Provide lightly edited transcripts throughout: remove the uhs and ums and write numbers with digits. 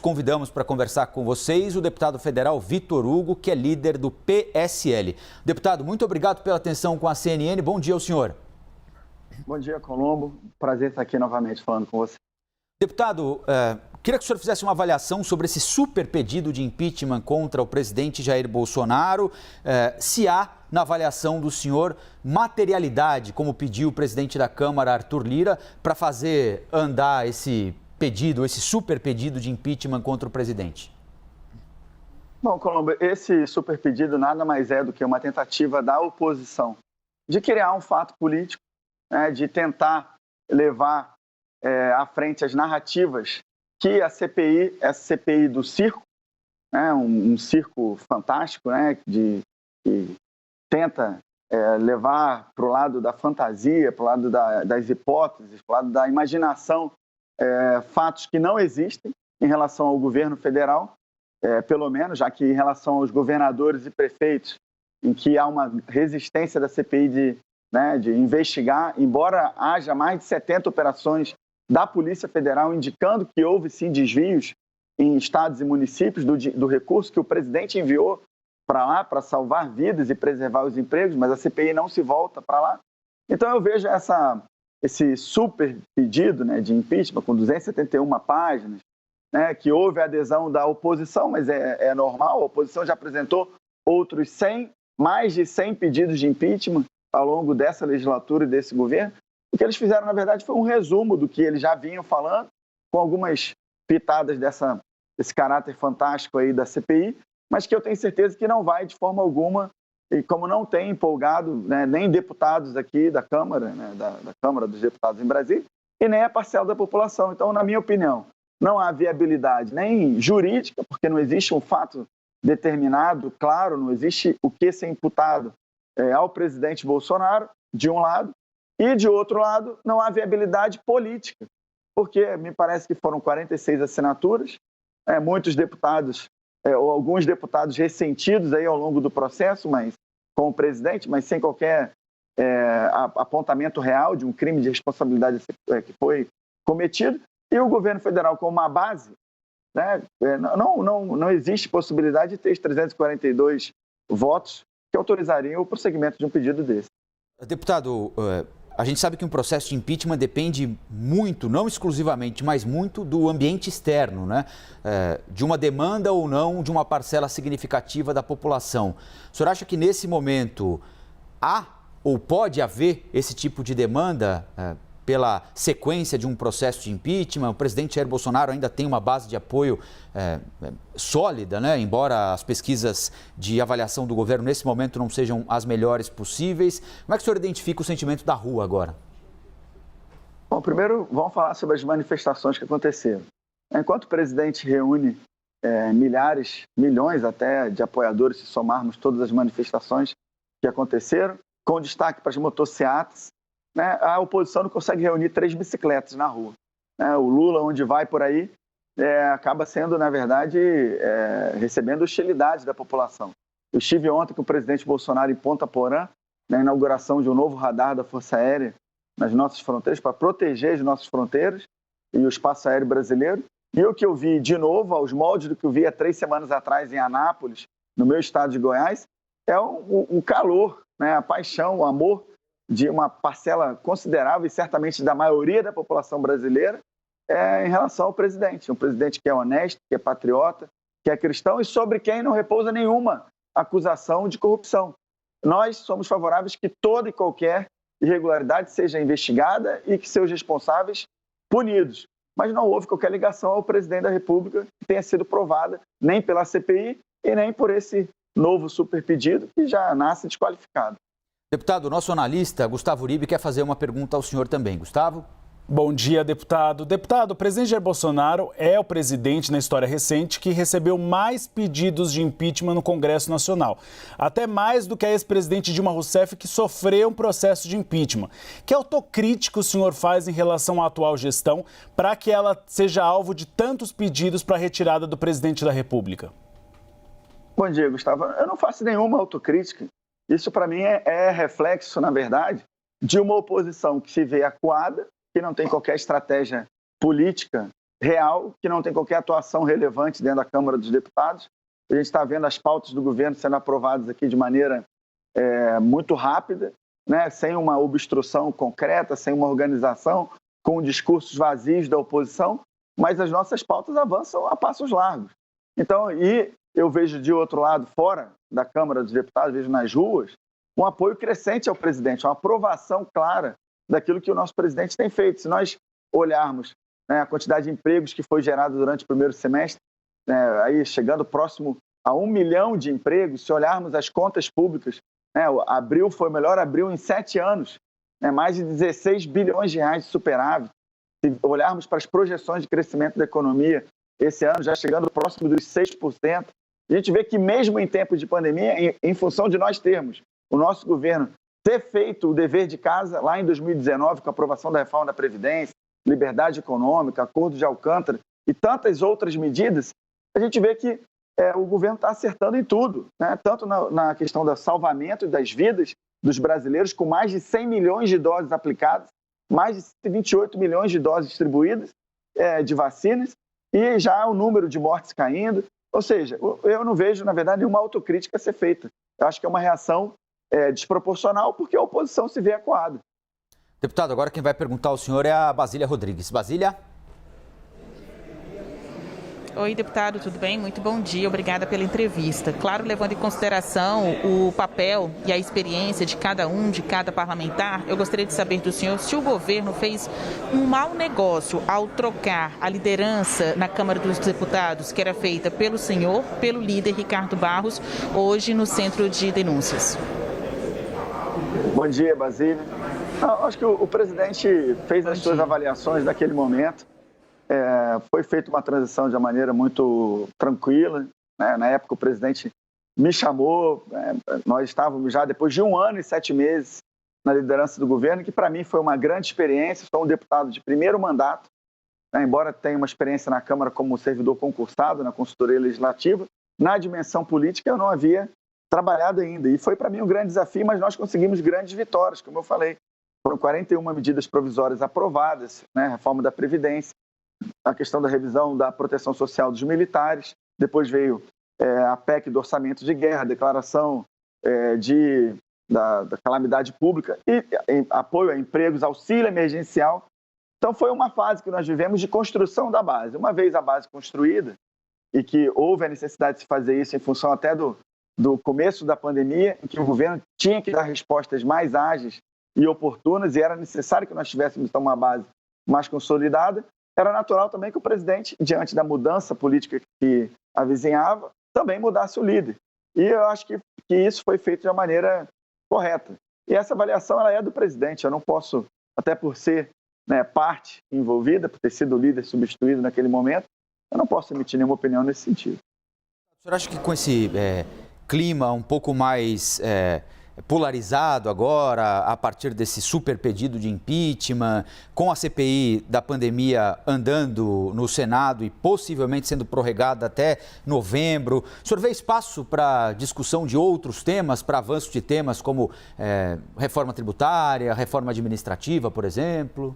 Convidamos para conversar com vocês o deputado federal Vitor Hugo, que é líder do PSL. Deputado, muito obrigado pela atenção com a CNN. Bom dia ao senhor. Bom dia, Colombo. Prazer estar aqui novamente falando com você. Deputado, queria que o senhor fizesse uma avaliação sobre esse super pedido de impeachment contra o presidente Jair Bolsonaro. Se há, na avaliação do senhor, materialidade, como pediu o presidente da Câmara, Arthur Lira, para fazer andar esse pedido, esse super pedido de impeachment contra o presidente? Bom, Colombo, esse super pedido nada mais é do que uma tentativa da oposição de criar um fato político, né, de tentar levar à frente as narrativas que a CPI, essa CPI do circo, né, um circo fantástico, né, que tenta levar para o lado da fantasia, para o lado das hipóteses, para o lado da imaginação, fatos que não existem em relação ao governo federal, pelo menos, já que em relação aos governadores e prefeitos, em que há uma resistência da CPI de investigar, embora haja mais de 70 operações da Polícia Federal indicando que houve sim desvios em estados e municípios do recurso que o presidente enviou para lá para salvar vidas e preservar os empregos, mas a CPI não se volta para lá. Então eu vejo esse super pedido, né, de impeachment com 271 páginas, né, que houve a adesão da oposição, mas é normal, a oposição já apresentou outros mais de 100 pedidos de impeachment ao longo dessa legislatura e desse governo. O que eles fizeram, na verdade, foi um resumo do que eles já vinham falando, com algumas pitadas desse caráter fantástico aí da CPI, mas que eu tenho certeza que não vai de forma alguma, e como não tem empolgado, né, nem deputados aqui da Câmara, né, da Câmara dos Deputados em Brasília, e nem a parcela da população. Então, na minha opinião, não há viabilidade nem jurídica, porque não existe um fato determinado, claro, não existe o que ser imputado ao presidente Bolsonaro, de um lado, e de outro lado, não há viabilidade política, porque me parece que foram 46 assinaturas, muitos deputados, ou alguns deputados ressentidos aí ao longo do processo, mas com o presidente, mas sem qualquer apontamento real de um crime de responsabilidade que foi cometido, e o governo federal como uma base, né, não existe possibilidade de ter os 342 votos que autorizariam o prosseguimento de um pedido desse. Deputado, a gente sabe que um processo de impeachment depende muito, não exclusivamente, mas muito do ambiente externo, né? De uma demanda ou não de uma parcela significativa da população. O senhor acha que nesse momento há ou pode haver esse tipo de demanda pela sequência de um processo de impeachment? O presidente Jair Bolsonaro ainda tem uma base de apoio sólida, né? Embora as pesquisas de avaliação do governo nesse momento não sejam as melhores possíveis. Como é que o senhor identifica o sentimento da rua agora? Bom, primeiro vamos falar sobre as manifestações que aconteceram. Enquanto o presidente reúne milhões até de apoiadores, se somarmos todas as manifestações que aconteceram, com destaque para as motocicletas, né, a oposição não consegue reunir 3 bicicletas na rua. O Lula, onde vai por aí, acaba sendo, na verdade, recebendo hostilidade da população. Eu estive ontem com o presidente Bolsonaro em Ponta Porã, na inauguração de um novo radar da Força Aérea nas nossas fronteiras, para proteger as nossas fronteiras e o espaço aéreo brasileiro. E o que eu vi, de novo, aos moldes do que eu vi há 3 semanas atrás em Anápolis, no meu estado de Goiás, é o calor, né, a paixão, o amor de uma parcela considerável e certamente da maioria da população brasileira em relação ao presidente. Um presidente que é honesto, que é patriota, que é cristão e sobre quem não repousa nenhuma acusação de corrupção. Nós somos favoráveis que toda e qualquer irregularidade seja investigada e que seus responsáveis punidos. Mas não houve qualquer ligação ao presidente da República que tenha sido provada nem pela CPI e nem por esse novo super pedido que já nasce desqualificado. Deputado, o nosso analista, Gustavo Uribe, quer fazer uma pergunta ao senhor também. Gustavo? Bom dia, deputado. Deputado, o presidente Jair Bolsonaro é o presidente na história recente que recebeu mais pedidos de impeachment no Congresso Nacional. Até mais do que a ex-presidente Dilma Rousseff, que sofreu um processo de impeachment. Que autocrítica o senhor faz em relação à atual gestão para que ela seja alvo de tantos pedidos para a retirada do presidente da República? Bom dia, Gustavo. Eu não faço nenhuma autocrítica. Isso, para mim, é reflexo, na verdade, de uma oposição que se vê acuada, que não tem qualquer estratégia política real, que não tem qualquer atuação relevante dentro da Câmara dos Deputados. A gente está vendo as pautas do governo sendo aprovadas aqui de maneira muito rápida, né, sem uma obstrução concreta, sem uma organização, com discursos vazios da oposição, mas as nossas pautas avançam a passos largos. Então, e eu vejo de outro lado, fora da Câmara dos Deputados, vejo nas ruas, um apoio crescente ao presidente, uma aprovação clara daquilo que o nosso presidente tem feito. Se nós olharmos, né, a quantidade de empregos que foi gerada durante o primeiro semestre, aí chegando próximo a 1 milhão de empregos, se olharmos as contas públicas, abril foi o melhor abril em 7 anos, mais de 16 bilhões de reais de superávit. Se olharmos para as projeções de crescimento da economia, esse ano já chegando próximo dos 6%, a gente vê que mesmo em tempos de pandemia, em função de nós termos o nosso governo ter feito o dever de casa lá em 2019, com a aprovação da reforma da Previdência, liberdade econômica, acordo de Alcântara e tantas outras medidas, a gente vê que o governo está acertando em tudo, né? Tanto na questão do salvamento das vidas dos brasileiros, com mais de 100 milhões de doses aplicadas, mais de 128 milhões de doses distribuídas de vacinas, e já o número de mortes caindo. Ou seja, eu não vejo, na verdade, nenhuma autocrítica a ser feita. Eu acho que é uma reação desproporcional, porque a oposição se vê acuada. Deputado, agora quem vai perguntar ao senhor é a Basília Rodrigues. Basília? Oi, deputado, tudo bem? Muito bom dia, obrigada pela entrevista. Claro, levando em consideração o papel e a experiência de cada parlamentar, eu gostaria de saber do senhor se o governo fez um mau negócio ao trocar a liderança na Câmara dos Deputados, que era feita pelo senhor, pelo líder Ricardo Barros, hoje no Centro de Denúncias. Bom dia, Basília. Acho que o presidente fez as suas avaliações naquele momento. Foi feita uma transição de uma maneira muito tranquila, né? Na época o presidente me chamou, nós estávamos já depois de 1 ano e 7 meses na liderança do governo, que para mim foi uma grande experiência. Sou um deputado de primeiro mandato, né? Embora tenha uma experiência na Câmara como servidor concursado na consultoria legislativa, na dimensão política eu não havia trabalhado ainda, e foi para mim um grande desafio, mas nós conseguimos grandes vitórias, como eu falei. Foram 41 medidas provisórias aprovadas, né? Reforma da Previdência, a questão da revisão da proteção social dos militares, depois veio a PEC do orçamento de guerra, a declaração da calamidade pública e apoio a empregos, auxílio emergencial. Então foi uma fase que nós vivemos de construção da base. Uma vez a base construída, e que houve a necessidade de se fazer isso em função até do começo da pandemia, em que o governo tinha que dar respostas mais ágeis e oportunas, e era necessário que nós tivéssemos então uma base mais consolidada, era natural também que o presidente, diante da mudança política que avizinhava, também mudasse o líder. E eu acho que isso foi feito de uma maneira correta. E essa avaliação ela é do presidente. Eu não posso, até por ser parte envolvida, por ter sido o líder substituído naquele momento, eu não posso emitir nenhuma opinião nesse sentido. O senhor acha que com esse clima um pouco mais polarizado agora, a partir desse super pedido de impeachment, com a CPI da pandemia andando no Senado e possivelmente sendo prorrogada até novembro, o senhor vê espaço para discussão de outros temas, para avanço de temas como reforma tributária, reforma administrativa, por exemplo?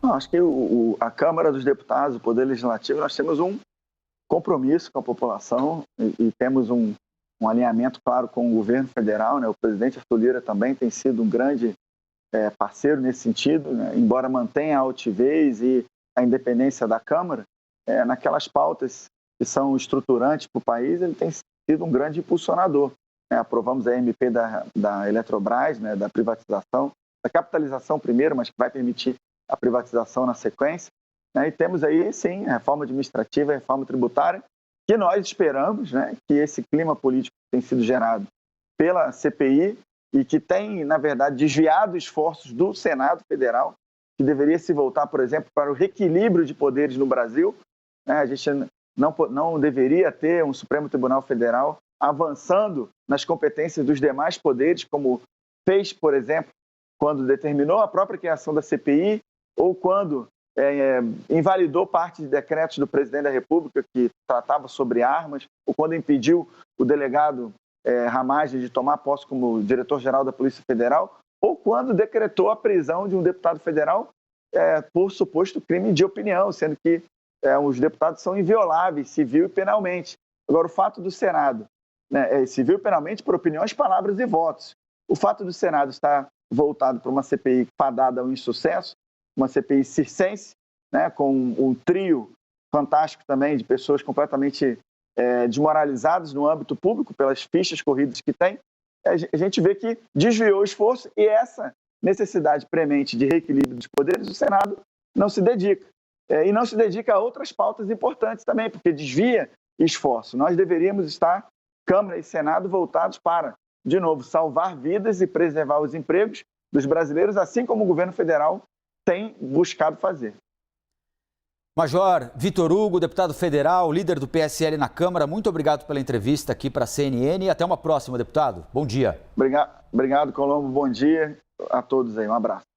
Acho que a Câmara dos Deputados, o Poder Legislativo, nós temos um compromisso com a população e temos um alinhamento claro com o governo federal, né? O presidente Arthur Lira também tem sido um grande parceiro nesse sentido, né? Embora mantenha a altivez e a independência da Câmara, naquelas pautas que são estruturantes para o país, ele tem sido um grande impulsionador. Aprovamos a MP da Eletrobras, né? Da privatização, da capitalização primeiro, mas que vai permitir a privatização na sequência, né? E temos aí, sim, a reforma administrativa e a reforma tributária, que nós esperamos, né, que esse clima político que tem sido gerado pela CPI e que tem, na verdade, desviado esforços do Senado Federal, que deveria se voltar, por exemplo, para o reequilíbrio de poderes no Brasil, né? A gente não deveria ter um Supremo Tribunal Federal avançando nas competências dos demais poderes, como fez, por exemplo, quando determinou a própria criação da CPI ou quando invalidou parte de decretos do presidente da República que tratava sobre armas, ou quando impediu o delegado Ramagem de tomar posse como diretor-geral da Polícia Federal, ou quando decretou a prisão de um deputado federal por suposto crime de opinião, sendo que os deputados são invioláveis, civil e penalmente. Agora, o fato do Senado, né, civil e penalmente por opiniões, palavras e votos. O fato do Senado estar voltado para uma CPI fadada ao insucesso, uma CPI circense, né, com um trio fantástico também de pessoas completamente desmoralizadas no âmbito público pelas fichas corridas que tem, a gente vê que desviou o esforço e essa necessidade premente de reequilíbrio dos poderes, o Senado não se dedica. E não se dedica a outras pautas importantes também, porque desvia esforço. Nós deveríamos estar, Câmara e Senado, voltados para, de novo, salvar vidas e preservar os empregos dos brasileiros, assim como o governo federal tem buscado fazer. Major Vitor Hugo, deputado federal, líder do PSL na Câmara, muito obrigado pela entrevista aqui para a CNN e até uma próxima, deputado. Bom dia. Obrigado, Colombo. Bom dia a todos aí. Um abraço.